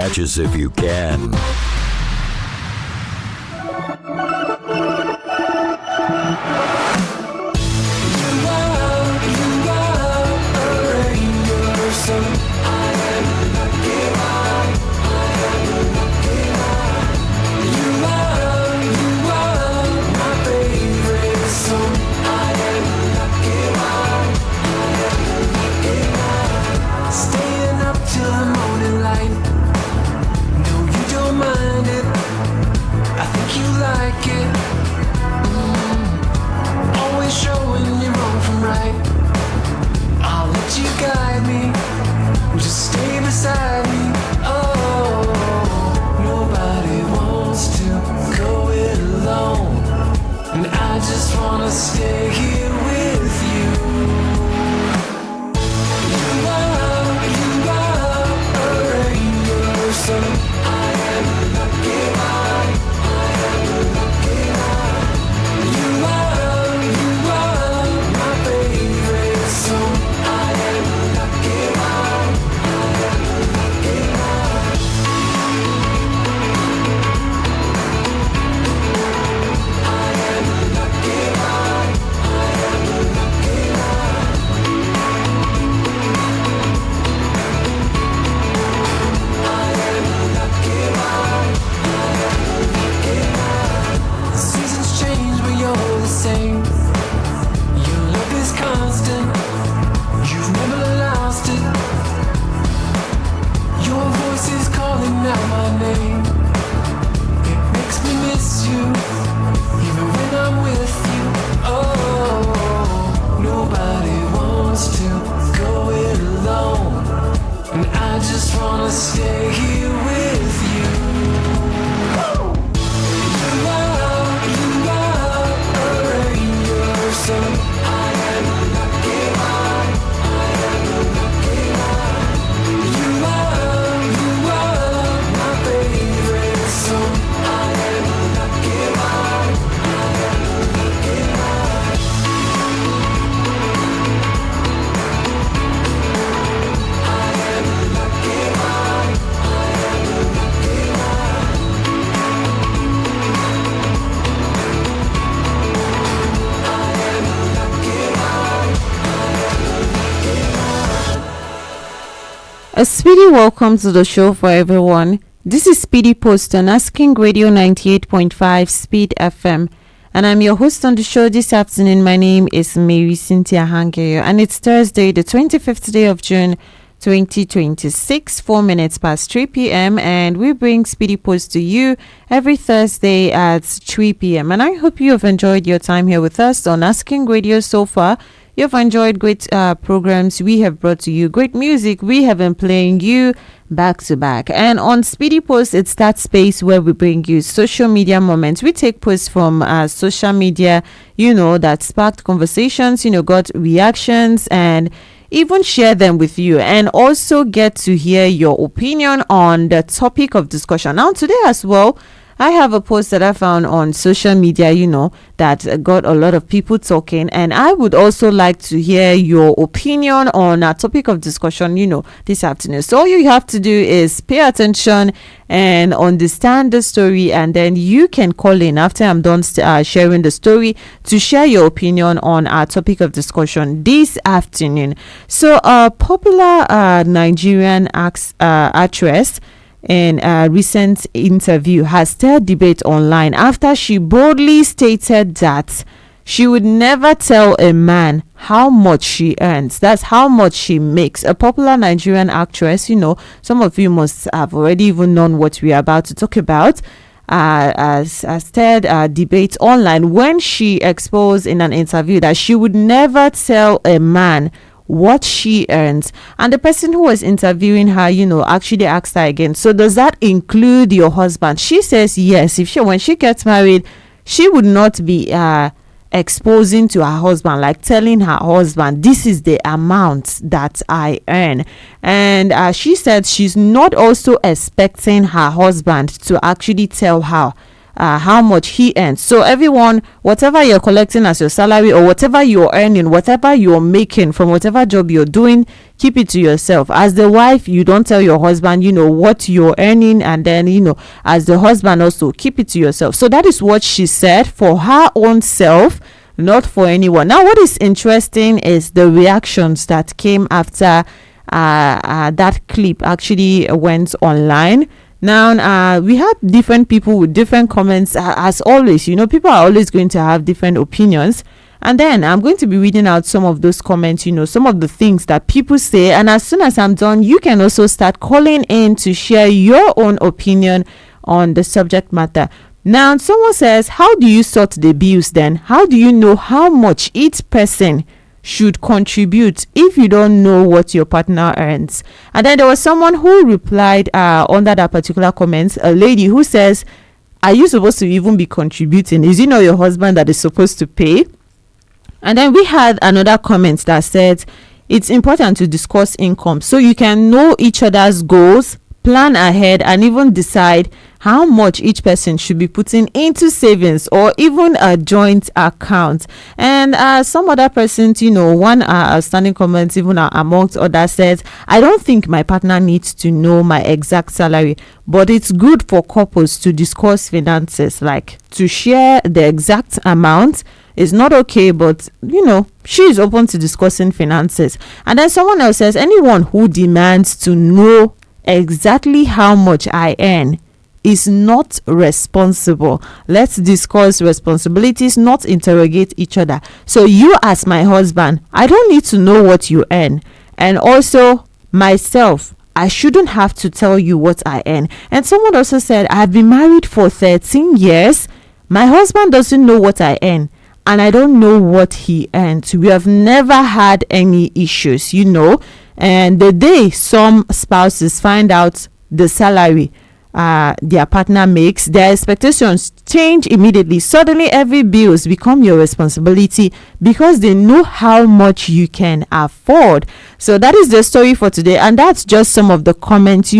Catch us if you can. A speedy welcome to the show for everyone. This is Speedy Post on Asking Radio 98.5 Speed FM, and I'm your host on the show this afternoon. My name is Marysyntia Hangeior, and it's Thursday, the 25th day of June 2026, 4 minutes past 3 p.m. and we bring Speedy Post to you every Thursday at 3 p.m. and I hope you have enjoyed your time here with us on Asking Radio so far. You've enjoyed great programs we have brought to you, great music we have been playing you back to back. And on Speedy Post, it's that space where we bring you social media moments. We take posts from social media, that sparked conversations, got reactions, and even share them with you, and also get to hear your opinion on the topic of discussion. Now, today as well, I have a post that I found on social media, that got a lot of people talking, and I would also like to hear your opinion on a topic of discussion, this afternoon. So all you have to do is pay attention and understand the story, and then you can call in after I'm done sharing the story to share your opinion on our topic of discussion this afternoon. So a popular Nigerian actress in a recent interview has stirred debate online after she boldly stated that she would never tell a man how much she earns. That's how much she makes. A popular Nigerian actress, some of you must have already even known what we are about to talk about, has stirred debate online when she exposed in an interview that she would never tell a man what she earns. And the person who was interviewing her, actually asked her again, so does that include your husband? She says yes. When she gets married, she would not be exposing to her husband, like telling her husband, this is the amount that I earn. And she said she's not also expecting her husband to actually tell her how much he earns. So everyone, whatever you're collecting as your salary, or whatever you're earning, whatever you're making from whatever job you're doing, keep it to yourself. As the wife, you don't tell your husband, what you're earning, and then, as the husband also, keep it to yourself. So that is what she said for her own self, not for anyone. Now, what is interesting is the reactions that came after that clip actually went online. Now, we had different people with different comments. As always, people are always going to have different opinions. And then I'm going to be reading out some of those comments, some of the things that people say. And as soon as I'm done, you can also start calling in to share your own opinion on the subject matter. Now, someone says, how do you sort the bills then? How do you know how much each person should contribute if you don't know what your partner earns? And then there was someone who replied under that particular comment, a lady who says, are you supposed to even be contributing? Is it not your husband that is supposed to pay? And then we had another comment that said, it's important to discuss income so you can know each other's goals, plan ahead, and even decide how much each person should be putting into savings or even a joint account. And some other persons, one standing comment, even amongst others, says, I don't think my partner needs to know my exact salary, but it's good for couples to discuss finances, like to share the exact amount. Is not okay, but she is open to discussing finances. And then someone else says, anyone who demands to know exactly how much I earn is not responsible. Let's discuss responsibilities, not interrogate each other. So you, as my husband, I don't need to know what you earn. And also myself, I shouldn't have to tell you what I earn. And someone also said, I've been married for 13 years. My husband doesn't know what I earn, and I don't know what he earns. We have never had any issues, and the day some spouses find out the salary their partner makes, their expectations change immediately. Suddenly every bills become your responsibility because they know how much you can afford. So that is the story for today, and that's just some of the comments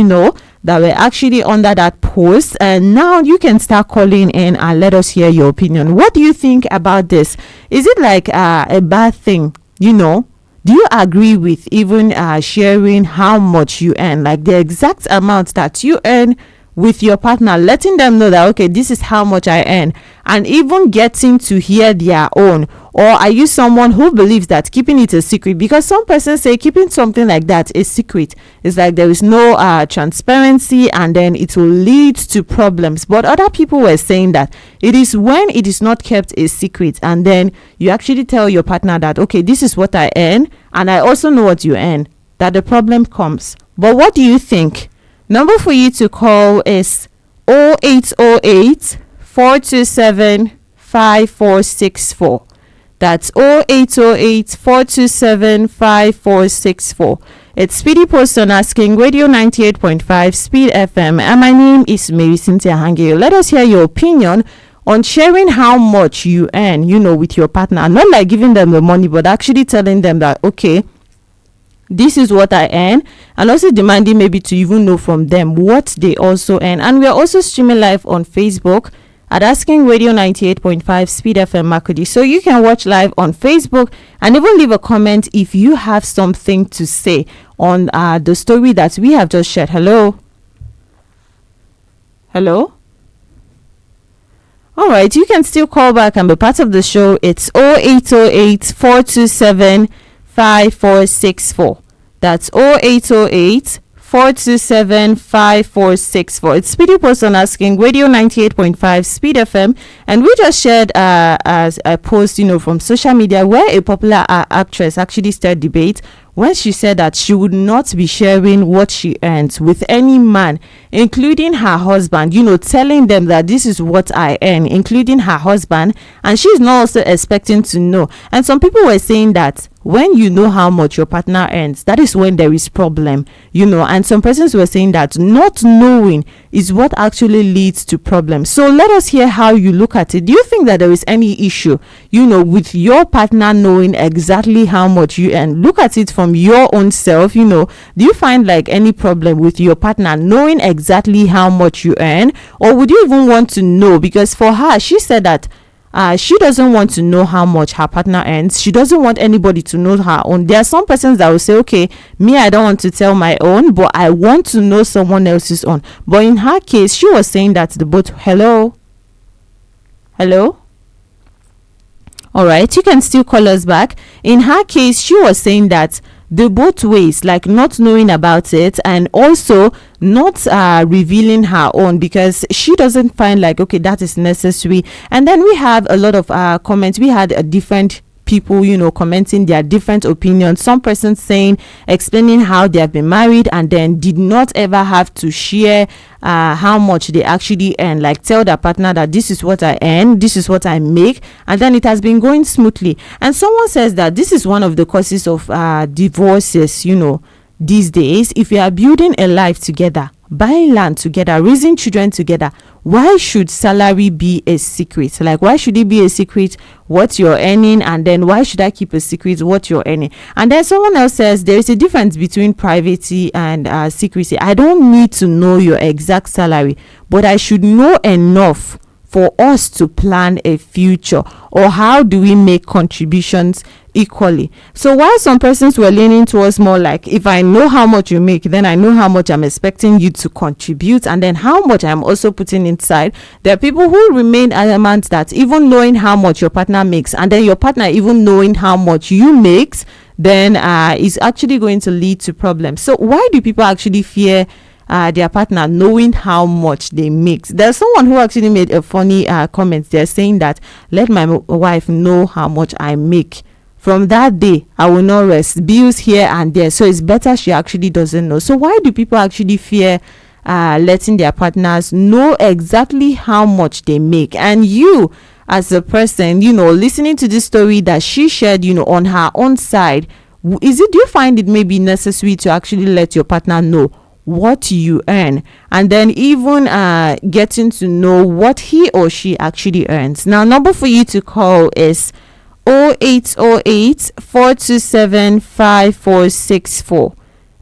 that were actually under that post. And now you can start calling in and let us hear your opinion. What do you think about this? Is it like a bad thing? Do you agree with even sharing how much you earn, like the exact amount that you earn with your partner, letting them know that, okay, this is how much I earn, and even getting to hear their own? Or are you someone who believes that keeping it a secret? Because some persons say keeping something like that a secret is like there is no transparency, and then it will lead to problems. But other people were saying that it is when it is not kept a secret, and then you actually tell your partner that, okay, this is what I earn, and I also know what you earn, that the problem comes. But what do you think? Number for you to call is 0808 427 5464. That's 0808 427 5464. It's Speedy Post on Asking Radio 98.5 Speed FM, and my name is Marysyntia Hangeior. Let us hear your opinion on sharing how much you earn, with your partner. Not like giving them the money, but actually telling them that, okay, this is what I earn, and also demanding maybe to even know from them what they also earn. And we are also streaming live on Facebook at Asking Radio 98.5 Speed FM Makudi. So you can watch live on Facebook and even leave a comment if you have something to say on the story that we have just shared. Hello? All right, you can still call back and be part of the show. It's 0808 427 5464. That's 0808 427 5464. It's Speedy Post on Asking Radio 98.5 Speed FM, and we just shared as a post from social media where a popular actress actually started debate when she said that she would not be sharing what she earns with any man, including her husband, telling them that this is what I earn, including her husband, and she's not also expecting to know. And some people were saying that when you know how much your partner earns, that is when there is problem, and some persons were saying that not knowing is what actually leads to problems. So let us hear how you look at it. Do you think that there is any issue, with your partner knowing exactly how much you earn? Look at it from your own self. Do you find like any problem with your partner knowing exactly how much you earn, or would you even want to know? Because for her, she said that she doesn't want to know how much her partner earns. She doesn't want anybody to know her own. There are some persons that will say, okay, me, I don't want to tell my own, but I want to know someone else's own. But in her case, she was saying that the both. Hello. All right, you can still call us back. In her case, she was saying that the both ways, like not knowing about it and also not revealing her own, because she doesn't find like, okay, that is necessary. And then we have a lot of comments. We had a different people, commenting their different opinions. Some persons saying, explaining how they have been married and then did not ever have to share how much they actually earn, like tell their partner that this is what I earn, this is what I make, and then it has been going smoothly. And someone says that this is one of the causes of divorces, these days. If you are building a life together, buying land together, raising children together, why should salary be a secret? Like, why should it be a secret what you're earning, and then why should I keep a secret what you're earning? And then someone else says there is a difference between privacy and secrecy. I don't need to know your exact salary, but I should know enough for us to plan a future, or how do we make contributions equally. So while some persons were leaning towards more like, if I know how much you make, then I know how much I'm expecting you to contribute, and then how much I'm also putting inside, there are people who remain adamant that even knowing how much your partner makes, and then your partner even knowing how much you makes, then is actually going to lead to problems. So why do people actually fear their partner knowing how much they make? There's someone who actually made a funny comment. They're saying that, let my wife know how much I make. From that day, I will not rest. Bills here and there. So it's better she actually doesn't know. So why do people actually fear letting their partners know exactly how much they make? And you, as a person, listening to this story that she shared, on her own side, do you find it maybe necessary to actually let your partner know what you earn, and then even getting to know what he or she actually earns? Now, number for you to call is 0808 427 5464.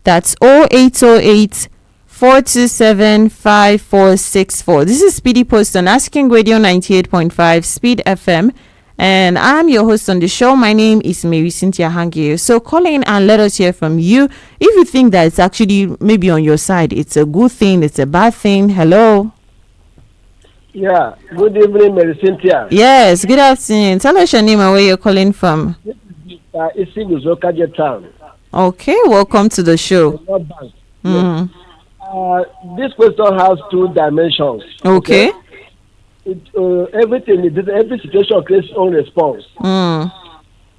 That's 0808 427 5464. This is Speedy Post on Asking Radio 98.5 Speed FM, and I'm your host on the show. My name is Marysyntia Hangeior. So call in and let us hear from you. If you think that it's actually maybe on your side, it's a good thing, it's a bad thing. Hello. Yeah, good evening, Marysyntia. Yes, good afternoon. Tell us your name and where you're calling from. This is Isi Town. Okay, welcome to the show. Yes. This question has two dimensions. Okay. Every situation creates its own response.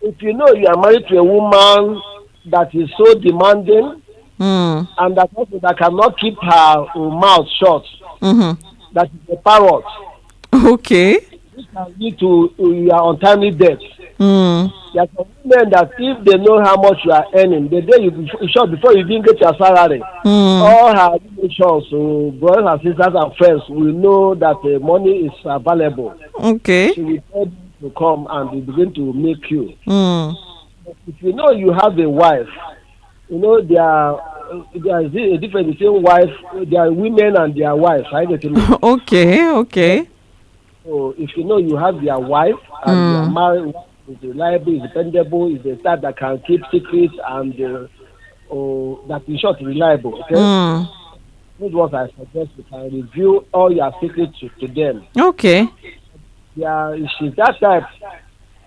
If you know you are married to a woman that is so demanding and that cannot keep her mouth shut, that is a parrot. Okay. This can lead to your untimely death. There are some women that if they know how much you are earning, the day you short before you even get your salary, all her relations, brothers and sisters and friends will know that the money is available. Okay. She will tell you to come and they begin to make you. If you know you have a wife, there is a difference between wife. There are women and their wives. Okay. So if you know you have your wife and you are married, is reliable, is dependable, is the type that can keep secrets and that in short reliable. Okay. This is what I suggest. You can review all your secrets to them. Okay. Yeah, she's that type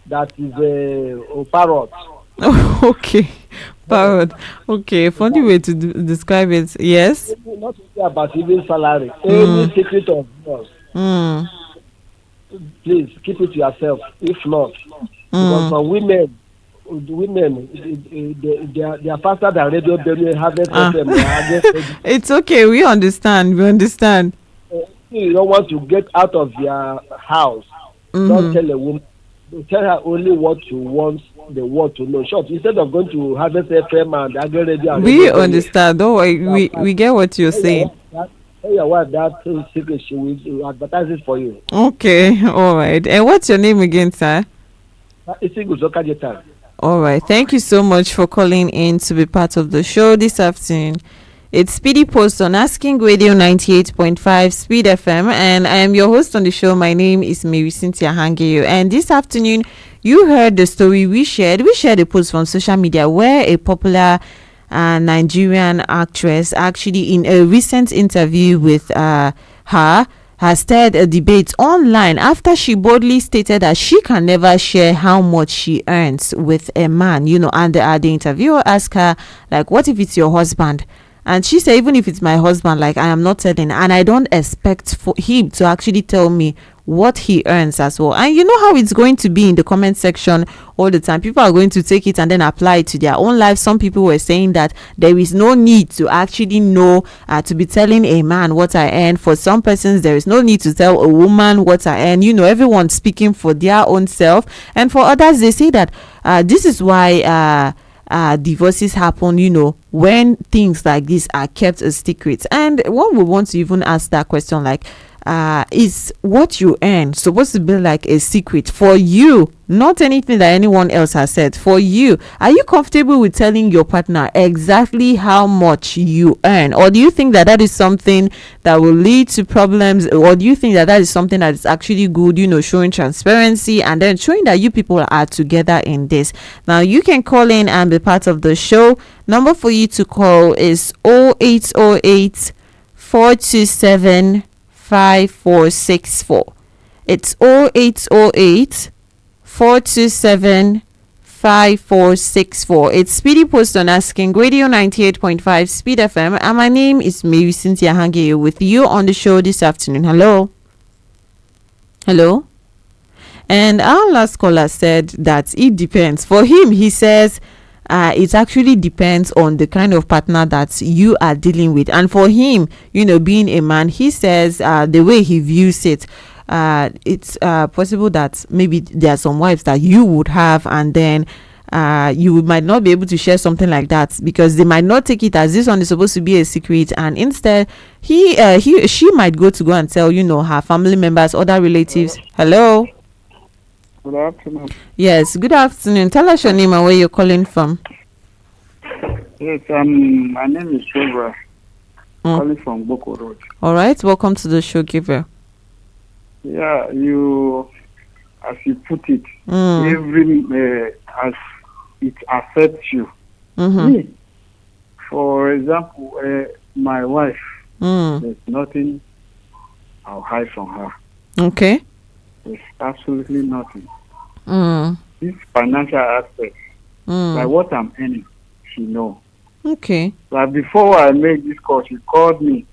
that is a parrot. Okay. Parrot. Okay, funny way to describe it. Yes. Not about even salary. Any secret of yours. Please keep it to yourself. If not, because for women, they are faster than radio. It's okay. We understand. You don't want to get out of your house. Don't tell a woman. tell her only what you want the world to know. Short, instead of going to Harvest FM and get ready and We ready. understand. Don't worry. We get what you're saying. Tell your wife that secret, she will advertise it for you. Okay. All right. And what's your name again, sir? It's a good look at your time. All right. Thank you so much for calling in to be part of the show this afternoon. It's Speedy Post on Asking Radio 98.5 Speed FM, and I am your host on the show. My name is Marysyntia Hangeior, and this afternoon you heard the story we shared. We shared a post from social media where a popular Nigerian actress, actually in a recent interview with her, has stirred a debate online after she boldly stated that she can never share how much she earns with a man, and the interviewer asked her, like, what if it's your husband? And she said, even if it's my husband, like, I am not telling, and I don't expect for him to actually tell me what he earns as well. And you know how it's going to be in the comment section all the time. People are going to take it and then apply it to their own life. Some people were saying that there is no need to actually know, to be telling a man what I earn. For some persons, there is no need to tell a woman what I earn. Everyone speaking for their own self. And for others, they say that this is why divorces happen, when things like this are kept a secret. And one would want to even ask that question, like, is what you earn supposed to be like a secret for you, not anything that anyone else has said? For you, are you comfortable with telling your partner exactly how much you earn, or do you think that is something that will lead to problems, or do you think that is something that is actually good, showing transparency and then showing that you people are together in this? Now you can call in and be part of the show. Number for you to call is 0808 427 5464. It's 0808 427 5464. It's Speedy Post on Asking Radio 98.5 Speed FM, and my name is Marysyntia Hangeior with you on the show this afternoon. Hello. And our last caller said that it depends. For him, he says it actually depends on the kind of partner that you are dealing with. And for him, being a man, he says the way he views it, it's possible that maybe there are some wives that you would have, and then you might not be able to share something like that because they might not take it as this one is supposed to be a secret, and instead she might go and tell her family members, other relatives. Hello. Good afternoon. Yes, good afternoon. Tell us your name and where you're calling from. Yes, my name is Gabriel. Calling from Boko Road. All right, welcome to the show, Gabriel. Yeah, as you put it, every as it affects you. Mm-hmm. Me, for example, my wife, there's nothing I'll hide from her. Okay. There's absolutely nothing. Mm. This financial aspect, like what I'm earning, she knows. Okay. Like before I made this call, she called me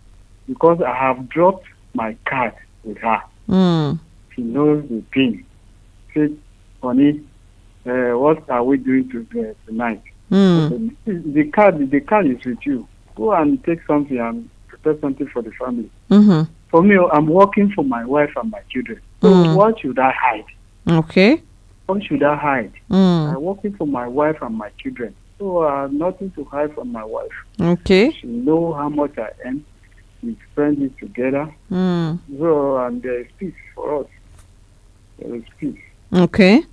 because I have dropped my card with her. She knows the pin. She said, honey, what are we doing tonight? The card is with you. Go and take something and prepare something for the family. Mm-hmm. For me, I'm working for my wife and my children. So what should I hide? Okay. What should I hide? I'm working for my wife and my children. So I have nothing to hide from my wife. Okay. She knows how much I earn. We spend it together. So, and there is peace for us. There is peace. Okay.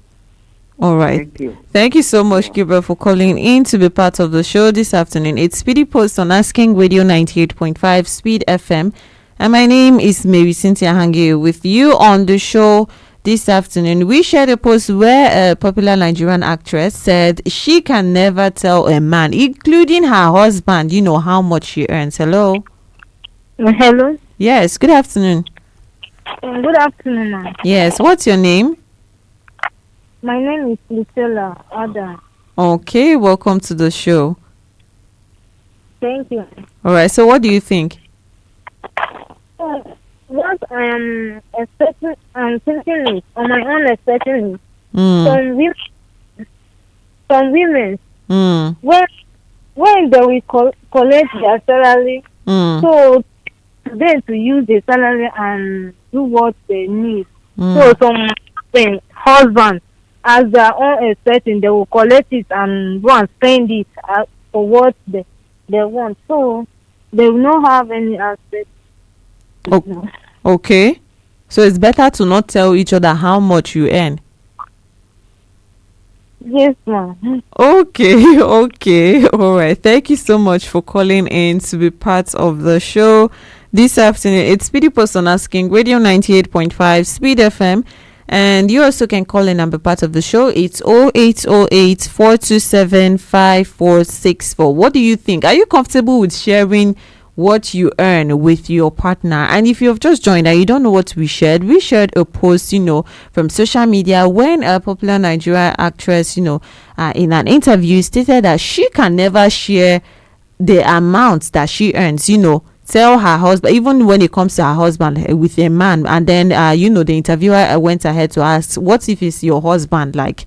All right. Thank you. Thank you so much, Gabriel, for calling in to be part of the show this afternoon. It's Speedy Post on Asking Radio 98.5 Speed FM. And my name is Marysyntia Hangeior with you on the show this afternoon. We shared a post where a popular Nigerian actress said she can never tell a man, including her husband, how much she earns. Hello. Hello. Yes, good afternoon. Good afternoon, ma'am. Yes, what's your name? My name is Lucilla Ada. Okay, welcome to the show. Thank you. All right, so what do you think? What I am expecting, I'm thinking is, on my own expecting is, some women, when they will collect their salary, so then to use the salary and do what they need. So some husband as their own expecting, they will collect it and go and spend it for what they want. So they will not have any aspect. Okay. So it's better to not tell each other how much you earn. Yes, ma'am. Okay, okay. All right. Thank you so much for calling in to be part of the show this afternoon. It's Speedy Post on Asking Radio 98.5 Speed FM. And you also can call in and be part of the show. It's 0808 427 5464. What do you think? Are you comfortable with sharing what you earn with your partner? And if you've just joined and you don't know what we shared a post, from social media when a popular Nigerian actress, in an interview stated that she can never share the amount that she earns, tell her husband, even when it comes to her husband with a man. And then the interviewer went ahead to ask, what if it's your husband, like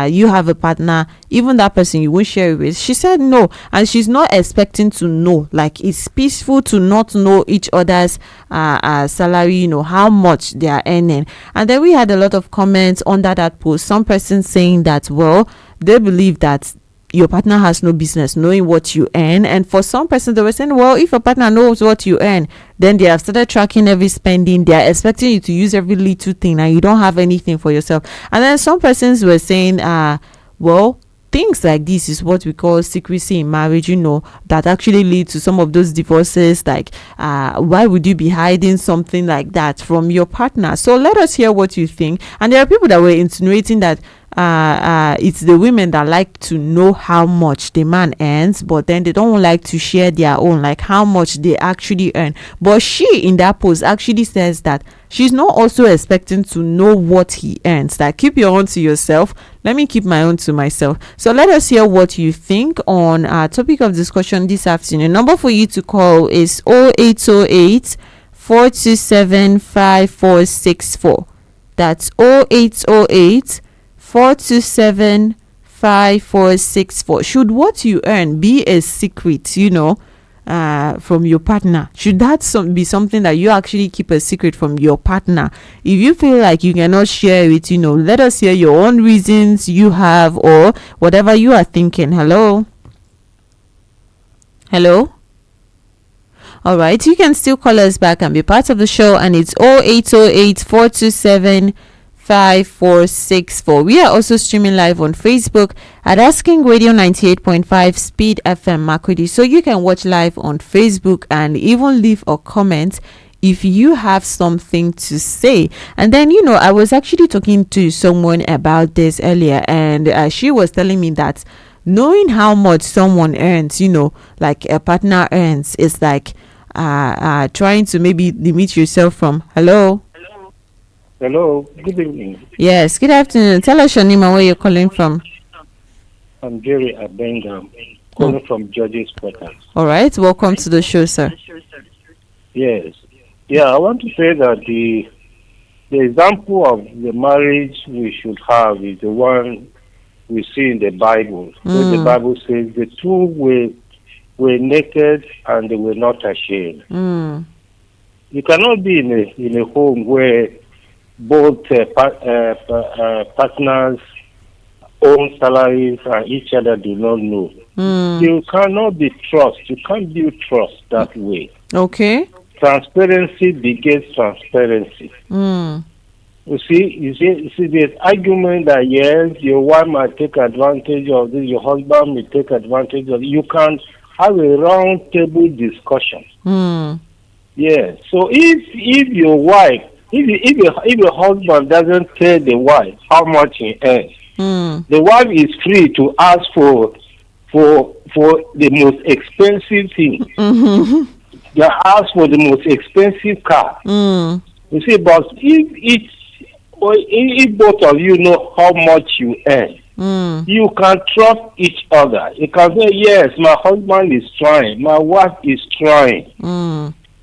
you have a partner, even that person you won't share it with? She said no, and she's not expecting to know. Like, it's peaceful to not know each other's salary, how much they are earning. And then we had a lot of comments under that post. Some person saying that, well, they believe that your partner has no business knowing what you earn. And for some person, they were saying, well, if a partner knows what you earn, then they have started tracking every spending. They are expecting you to use every little thing and you don't have anything for yourself. And then some persons were saying, well, things like this is what we call secrecy in marriage, that actually lead to some of those divorces. Like, why would you be hiding something like that from your partner? So let us hear what you think. And there are people that were insinuating that it's the women that like to know how much the man earns, but then they don't like to share their own, like how much they actually earn. But she, in that post, actually says that she's not also expecting to know what he earns. That keep your own to yourself, let me keep my own to myself. So let us hear what you think on our topic of discussion this afternoon. Number for you to call is 0808 427 5464. That's 0808 427 5464. Should what you earn be a secret, from your partner? Should that be something that you actually keep a secret from your partner? If you feel like you cannot share it, let us hear your own reasons you have or whatever you are thinking. Hello? All right, you can still call us back and be part of the show, and it's 0808 427 5464. We are also streaming live on Facebook at Asking Radio 98.5 Speed FM Makurdi. So you can watch live on Facebook and even leave a comment if you have something to say. And then, I was actually talking to someone about this earlier, and she was telling me that knowing how much someone earns, like a partner earns, is like trying to maybe limit yourself from. Hello, good evening. Yes, good afternoon. Tell us your name and where you're calling from. I'm Jerry Abenga, calling from George's Quarters. All right, welcome to the show, sir. Yes. Yeah, I want to say that the example of the marriage we should have is the one we see in the Bible. Where the Bible says the two were naked and they were not ashamed. You cannot be in a home where both partners own salaries and each other do not know. You cannot be trust. You can't build trust that way. Okay. Transparency begets transparency. You see, there's argument that yes, your wife might take advantage of this, your husband may take advantage of it. You can have a round table discussion. Yeah. So if your wife, if your husband doesn't tell the wife how much he earns, the wife is free to ask for the most expensive thing. They ask for the most expensive car. You see, but if both of you know how much you earn, you can trust each other. You can say, yes, my husband is trying, my wife is trying.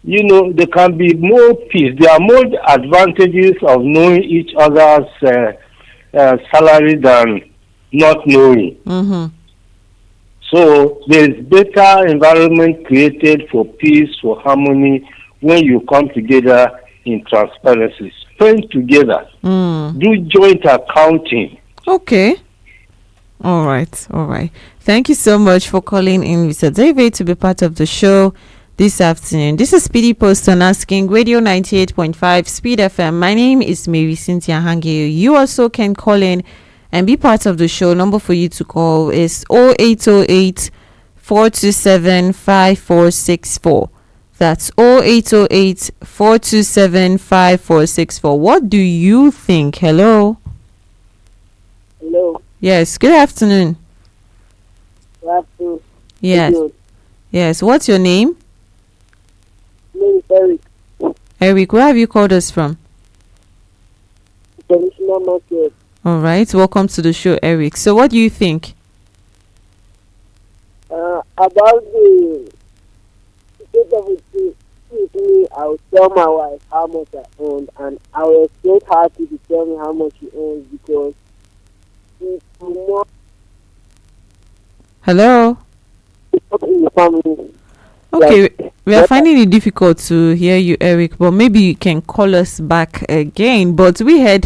There can be more peace. There are more advantages of knowing each other's salary than not knowing. So there's better environment created for peace, for harmony, when you come together in transparency. Spend together. Do joint accounting. Okay. All right. All right. Thank you so much for calling in, Mr. David, to be part of the show this afternoon. This is Speedy Post on Asking Radio 98.5 Speed FM. My name is Marysyntia Hangeior. You also can call in and be part of the show. Number for you to call is 0808 427 5464. That's 0808 427 5464. What do you think? Hello. Hello. Yes, good afternoon. Good afternoon. Yes. Yes, what's your name? My name is Eric. Eric, where have you called us from? Traditional market. All right, welcome to the show, Eric. So what do you think? About the state of it with me, I will tell my wife how much I own, and I will expect her to tell me how much she owns, because it's more Hello? in the family. Okay, Like, we are finding it difficult to hear you, Eric, but maybe you can call us back again. But we heard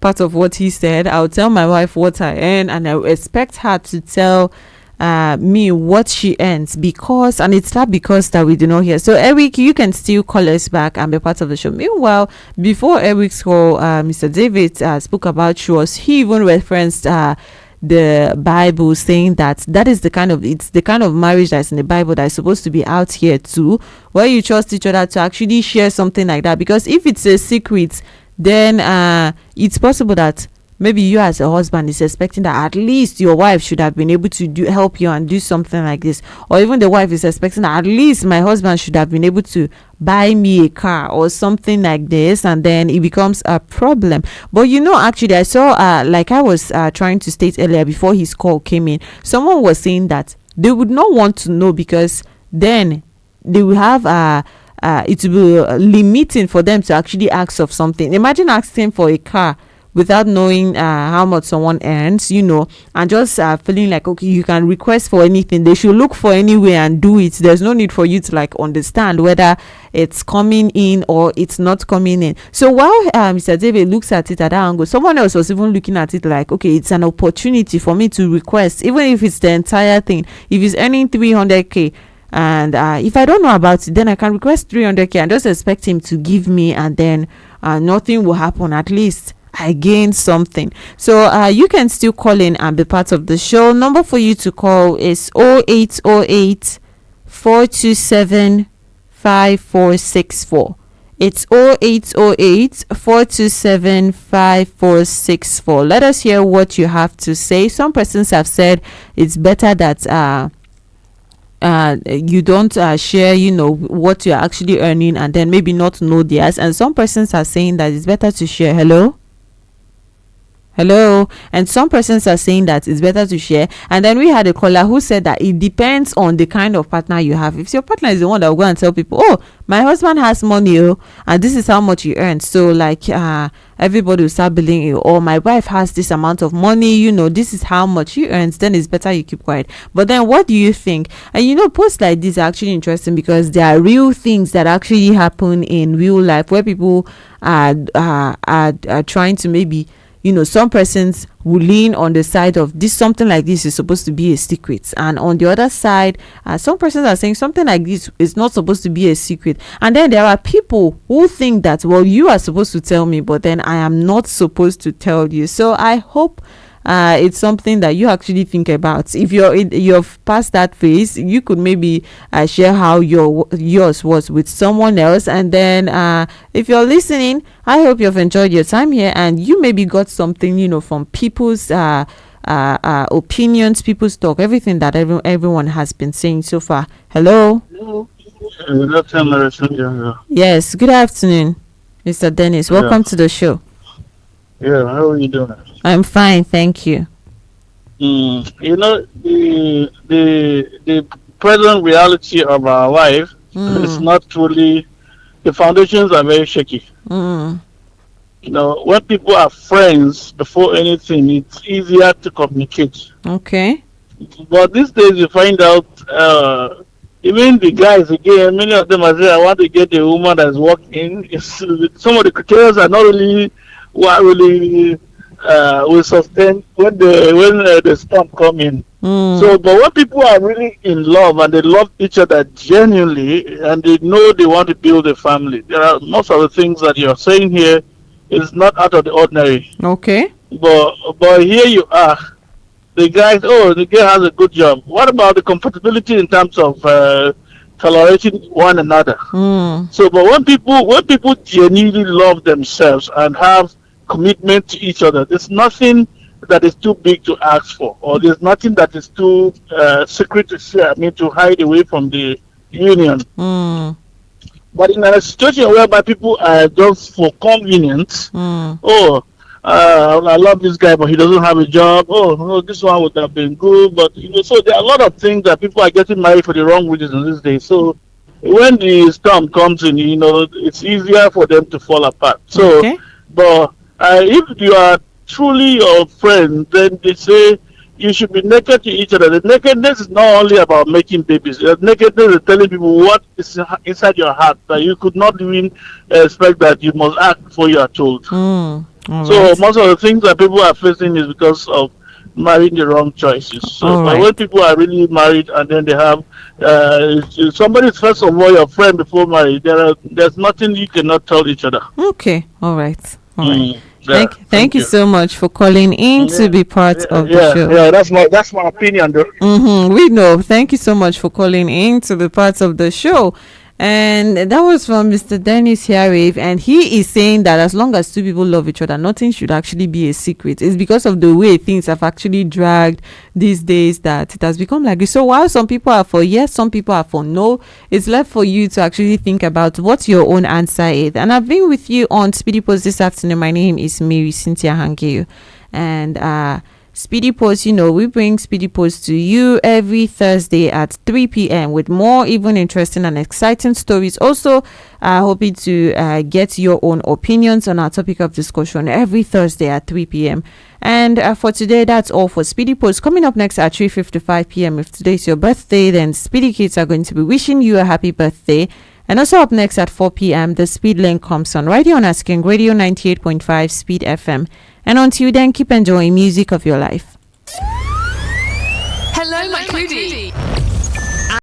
part of what he said. I'll tell my wife what I earn, and I will expect her to tell me what she earns, because, and it's not because that we do not hear. So Eric, you can still call us back and be part of the show. Meanwhile, before Eric's call, Mr. David spoke about chores. He even referenced the Bible, saying that is the kind of marriage that's in the Bible that is supposed to be out here too, where you trust each other to actually share something like that. Because if it's a secret, then it's possible that maybe you as a husband is expecting that at least your wife should have been able to help you and do something like this, or even the wife is expecting that at least my husband should have been able to buy me a car or something like this, and then it becomes a problem. But actually I saw like I was trying to state earlier before his call came in, someone was saying that they would not want to know, because then they will have it will be limiting for them to actually ask of something. Imagine asking for a car without knowing how much someone earns, and just feeling like, okay, you can request for anything. They should look for anywhere and do it. There's no need for you to understand whether it's coming in or it's not coming in. So while Mr. David looks at it at that angle, someone else was even looking at it like, okay, it's an opportunity for me to request, even if it's the entire thing. If he's earning 300k, and if I don't know about it, then I can request 300k and just expect him to give me, and then nothing will happen. At least I gained something. So you can still call in and be part of the show. Number for you to call is 0808 427 5464. It's 0808 427 5464. Let us hear what you have to say. Some persons have said it's better that you don't share what you're actually earning, and then maybe not know theirs. And some persons are saying that it's better to share. Hello, and some persons are saying that it's better to share. And then we had a caller who said that it depends on the kind of partner you have. If your partner is the one that will go and tell people, oh, my husband has money, and this is how much he earns, so everybody will start billing you. Or my wife has this amount of money, this is how much he earns, then it's better you keep quiet. But then what do you think? And posts like this are actually interesting, because there are real things that actually happen in real life, where people are trying to maybe, some persons will lean on the side of this, something like this is supposed to be a secret, and on the other side some persons are saying something like this is not supposed to be a secret. And then there are people who think that, well, you are supposed to tell me, but then I am not supposed to tell you. So I hope it's something that you actually think about. If you've passed that phase, you could maybe share how yours was with someone else. And then if you're listening, I hope you've enjoyed your time here, and you maybe got something from people's opinions, people's talk, everything that everyone has been saying so far. Hello. Good afternoon, Marysyntia. Yes, good afternoon, Mr. Dennis. Welcome to the show. Yeah, how are you doing? I'm fine, thank you. The present reality of our life is not truly. The foundations are very shaky. When people are friends before anything, it's easier to communicate. Okay. But these days you find out, even the guys, again, many of them are saying, I want to get a woman that's working. Some of the criteria are not really will sustain when the storm come in. So, but when people are really in love and they love each other genuinely and they know they want to build a family, there are most of the things that you're saying here is not out of the ordinary. Okay. But here you are. The girl has a good job. What about the compatibility in terms of tolerating one another? So, but when people genuinely love themselves and have commitment to each other, there's nothing that is too big to ask for, or there's nothing that is too secret to share. I mean, to hide away from the union. But in a situation whereby people are just for convenience, I love this guy, but he doesn't have a job. This one would have been good, but so there are a lot of things that people are getting married for the wrong reasons these days. So when the storm comes in, it's easier for them to fall apart. So, Okay. but if you are truly your friend, then they say you should be naked to each other. The nakedness is not only about making babies. The nakedness is telling people what is inside your heart that you could not even expect that you must act before you are told. So most of the things that people are facing is because of marrying the wrong choices. So, but when people are really married and then they have if somebody's first of all your friend before marriage, there's nothing you cannot tell each other. Okay. All right. Yeah, Thank you so much for calling in to be part of the show. Yeah, that's my opinion, though. We know. Thank you so much for calling in to be part of the show. And that was from Mr. Dennis Hiarave, and he is saying that as long as two people love each other, nothing should actually be a secret. It's because of the way things have actually dragged these days that it has become like this. So while some people are for yes, some people are for no, it's left for you to actually think about what your own answer is. And I've been with you on Speedy Post this afternoon. My name is Marysyntia Hangeior, and Speedy Post, we bring Speedy Post to you every Thursday at 3 p.m. with more even interesting and exciting stories. Also, hoping to get your own opinions on our topic of discussion every Thursday at 3 p.m. And for today, that's all for Speedy Post. Coming up next at 3:55 p.m. If today is your birthday, then Speedy Kids are going to be wishing you a happy birthday. And also up next at 4 p.m., the Speed Link comes on right here on Asking Radio 98.5 Speed FM. And until then, keep enjoying music of your life. Hello, my Cootie.